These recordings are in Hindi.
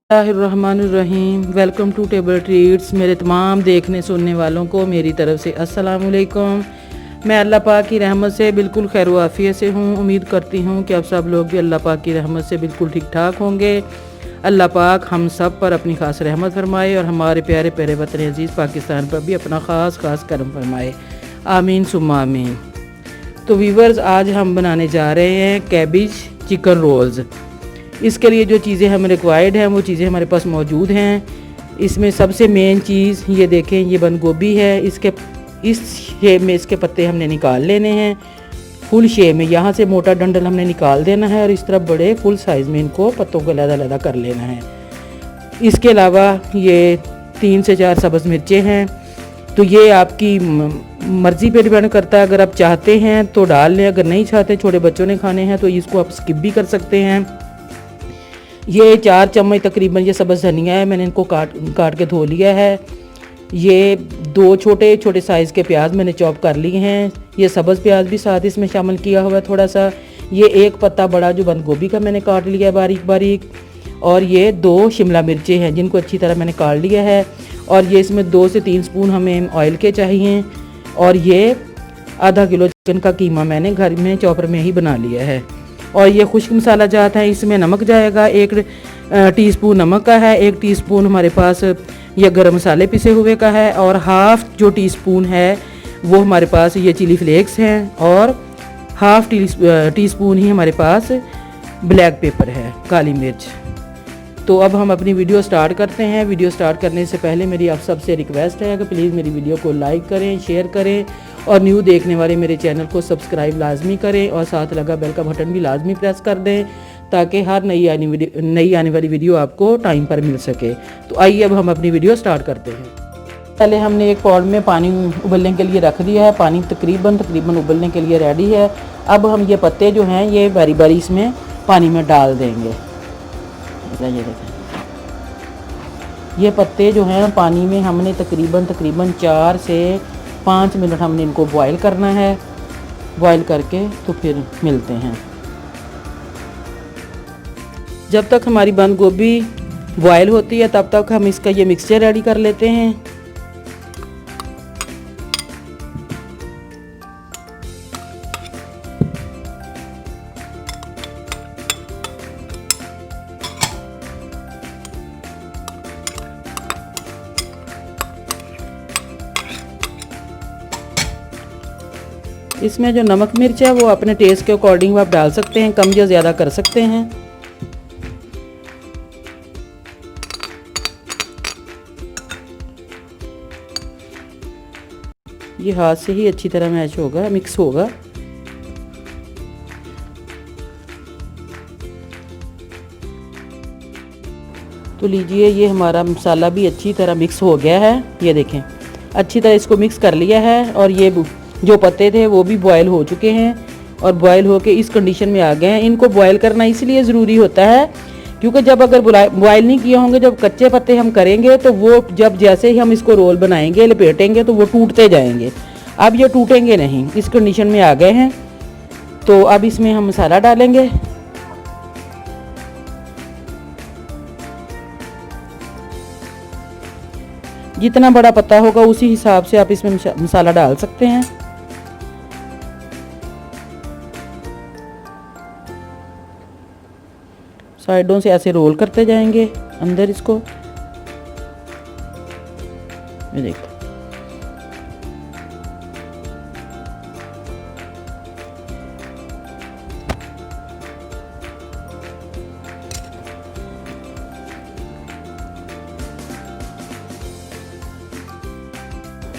बिस्मिल्लाहिर्रहमानिर्रहीम। Welcome to table treats. मेरे तमाम देखने सुनने वालों को मेरी तरफ से अस्सलाम वालेकुम। मैं अल्लाह पाक की रहमत से बिल्कुल खैर आफियत से हूँ। उम्मीद करती हूँ कि आप सब लोग भी अल्लाह पाक की रहमत से बिल्कुल ठीक ठाक होंगे। अल्लाह पाक हम सब पर अपनी ख़ास रहमत फरमाए और हमारे प्यारे प्यारे वतन अजीज़ पाकिस्तान पर भी अपना ख़ास करम फरमाए। आमीन सुम्मा आमीन। तो वीवर्स, आज हम बनाने जा रहे हैं कैबिज चिकन रोल्स। इसके लिए जो चीज़ें हमें रिक्वायर्ड हैं वो चीज़ें हमारे पास मौजूद हैं। इसमें सबसे मेन चीज़ ये देखें, ये बंद गोभी है। इस शेप में इसके पत्ते हमने निकाल लेने हैं। फुल शेप में यहाँ से मोटा डंडल हमने निकाल देना है और इस तरह बड़े फुल साइज़ में इनको पत्तों को अलग-अलग कर लेना है। इसके अलावा ये 3 से 4 सब्ज़ मिर्चें हैं। तो ये आपकी मर्ज़ी पे डिपेंड करता है। अगर आप चाहते हैं तो डाल लें, अगर नहीं चाहते, छोटे बच्चों ने खाने हैं तो इसको आप स्किप भी कर सकते हैं। ये 4 चम्मच तकरीबन ये सब्ज़ धनिया है। मैंने इनको काट के धो लिया है। ये 2 छोटे छोटे साइज़ के प्याज मैंने चॉप कर लिए हैं। ये सब्ज़ प्याज भी साथ इसमें शामिल किया हुआ है थोड़ा सा। ये 1 पत्ता बड़ा जो बंद गोभी का मैंने काट लिया है बारीक बारीक। और ये 2 शिमला मिर्चें हैं जिनको अच्छी तरह मैंने काट लिया है। और ये इसमें 2 से 3 स्पून हमें ऑयल के चाहिए। और ये आधा किलो चिकन का कीमा मैंने घर में चॉपर में ही बना लिया है। और ये खुश्क मसाला जात है, इसमें नमक जाएगा। 1 टीस्पून नमक का है, 1 टीस्पून हमारे पास ये गरम मसाले पिसे हुए का है और हाफ़ जो टीस्पून है वो हमारे पास ये चिली फ्लेक्स हैं और हाफ़ टीस्पून ही हमारे पास ब्लैक पेपर है, काली मिर्च। तो अब हम अपनी वीडियो स्टार्ट करते हैं। वीडियो स्टार्ट करने से पहले मेरी आप सबसे रिक्वेस्ट है कि प्लीज़ मेरी वीडियो को लाइक करें, शेयर करें और न्यू देखने वाले मेरे चैनल को सब्सक्राइब लाजमी करें और साथ लगा बेल का बटन भी लाजमी प्रेस कर दें ताकि हर नई आने वाली वीडियो आपको टाइम पर मिल सके। तो आइए अब हम अपनी वीडियो स्टार्ट करते हैं। पहले हमने एक पॉट में पानी उबलने के लिए रख दिया है। पानी तकरीबन उबलने के लिए रेडी है। अब हम ये पत्ते जो हैं ये बारी बारी इसमें पानी में डाल देंगे। ये देखें, ये पत्ते जो हैं पानी में हमने तकरीबन 4 से 5 मिनट हमने इनको बॉईल करना है। बॉईल करके तो फिर मिलते हैं। जब तक हमारी बंद गोभी बॉईल होती है तब तक हम इसका ये मिक्सचर रेडी कर लेते हैं। इसमें जो नमक मिर्च है वो अपने टेस्ट के अकॉर्डिंग आप डाल सकते हैं, कम या ज़्यादा कर सकते हैं। ये हाथ से ही अच्छी तरह मैच होगा, मिक्स होगा। तो लीजिए, ये हमारा मसाला भी अच्छी तरह मिक्स हो गया है। ये देखें, अच्छी तरह इसको मिक्स कर लिया है। और ये जो पत्ते थे वो भी बॉयल हो चुके हैं और बॉयल होके इस कंडीशन में आ गए हैं। इनको बॉयल करना इसलिए ज़रूरी होता है क्योंकि जब अगर बॉयल नहीं किए होंगे, जब कच्चे पत्ते हम करेंगे तो वो जब जैसे ही हम इसको रोल बनाएंगे, लपेटेंगे तो वो टूटते जाएंगे। अब ये टूटेंगे नहीं, इस कंडीशन में आ गए हैं। तो अब इसमें हम मसाला डालेंगे। जितना बड़ा पत्ता होगा उसी हिसाब से आप इसमें मसाला डाल सकते हैं। साइडों से ऐसे रोल करते जाएंगे अंदर इसको। ये देखो,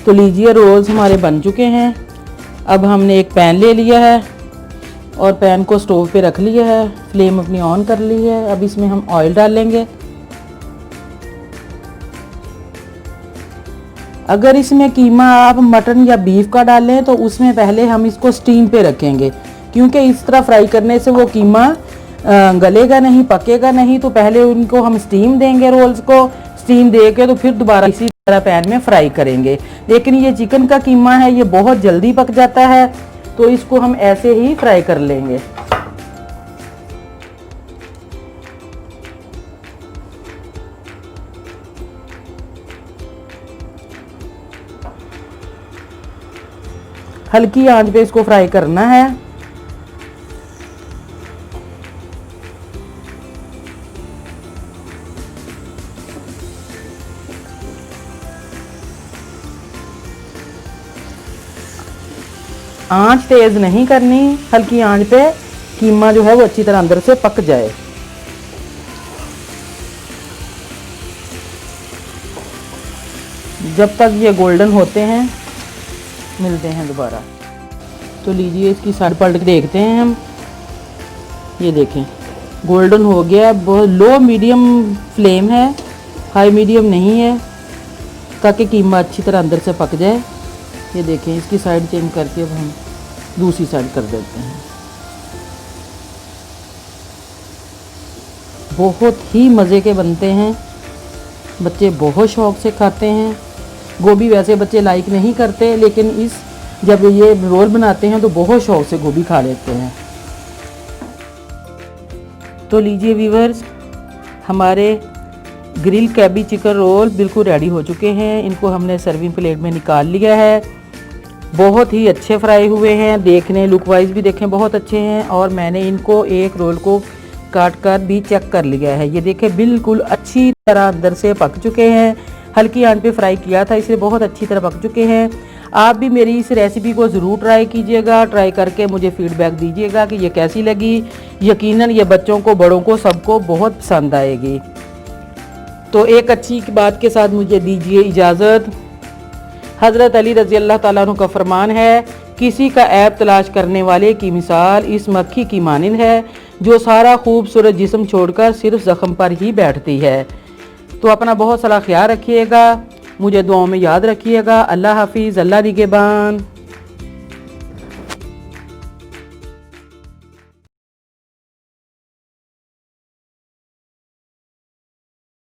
तो लीजिए, रोल्स हमारे बन चुके हैं। अब हमने एक पैन ले लिया है और पैन को स्टोव पे रख लिया है। फ्लेम अपनी ऑन कर ली है। अब इसमें हम ऑयल डालेंगे। अगर इसमें कीमा आप मटन या बीफ का डालें तो उसमें पहले हम इसको स्टीम पे रखेंगे क्योंकि इस तरह फ्राई करने से वो कीमा गलेगा नहीं, पकेगा नहीं। तो पहले उनको हम स्टीम देंगे, रोल्स को स्टीम दे के तो फिर दोबारा इसी तरह पैन में फ्राई करेंगे। लेकिन ये चिकन का कीमा है, ये बहुत जल्दी पक जाता है तो इसको हम ऐसे ही फ्राई कर लेंगे। हल्की आंच पे इसको फ्राई करना है। आंच तेज नहीं करनी, हल्की आंच पे कीमा जो है वो अच्छी तरह अंदर से पक जाए। जब तक ये गोल्डन होते हैं मिलते हैं दोबारा। तो लीजिए इसकी साइड पलट के देखते हैं हम। ये देखें गोल्डन हो गया। बहुत लो मीडियम फ्लेम है, हाई मीडियम नहीं है, ताकि कीमा अच्छी तरह अंदर से पक जाए। ये देखें इसकी साइड चेंज करके अब हम दूसरी साइड कर देते हैं। बहुत ही मज़े के बनते हैं, बच्चे बहुत शौक़ से खाते हैं। गोभी वैसे बच्चे लाइक नहीं करते, लेकिन जब ये रोल बनाते हैं तो बहुत शौक़ से गोभी खा लेते हैं। तो लीजिए व्यूअर्स, हमारे ग्रिल कैबेज चिकन रोल बिल्कुल रेडी हो चुके हैं। इनको हमने सर्विंग प्लेट में निकाल लिया है। बहुत ही अच्छे फ्राई हुए हैं, देखने लुक वाइज भी देखें बहुत अच्छे हैं। और मैंने इनको एक रोल को काट कर भी चेक कर लिया है। ये देखें बिल्कुल अच्छी तरह अंदर से पक चुके हैं। हल्की आंच पे फ्राई किया था, इसलिए बहुत अच्छी तरह पक चुके हैं। आप भी मेरी इस रेसिपी को ज़रूर ट्राई कीजिएगा। ट्राई करके मुझे फीडबैक दीजिएगा कि ये कैसी लगी। यकीनन ये बच्चों को, बड़ों को, सबको बहुत पसंद आएगी। तो एक अच्छी बात के साथ मुझे दीजिए इजाज़त। हज़रत अली रज़ी अल्लाह ताला अन्हु का फरमान है, किसी का ऐब तलाश करने वाले की मिसाल इस मक्खी की मानिंद है जो सारा खूबसूरत जिस्म छोड़कर सिर्फ ज़ख्म पर ही बैठती है। तो अपना बहुत सारा ख्याल रखिएगा, मुझे दुआओं में याद रखिएगा। अल्लाह हाफिज़, अल्लाह निगहबान।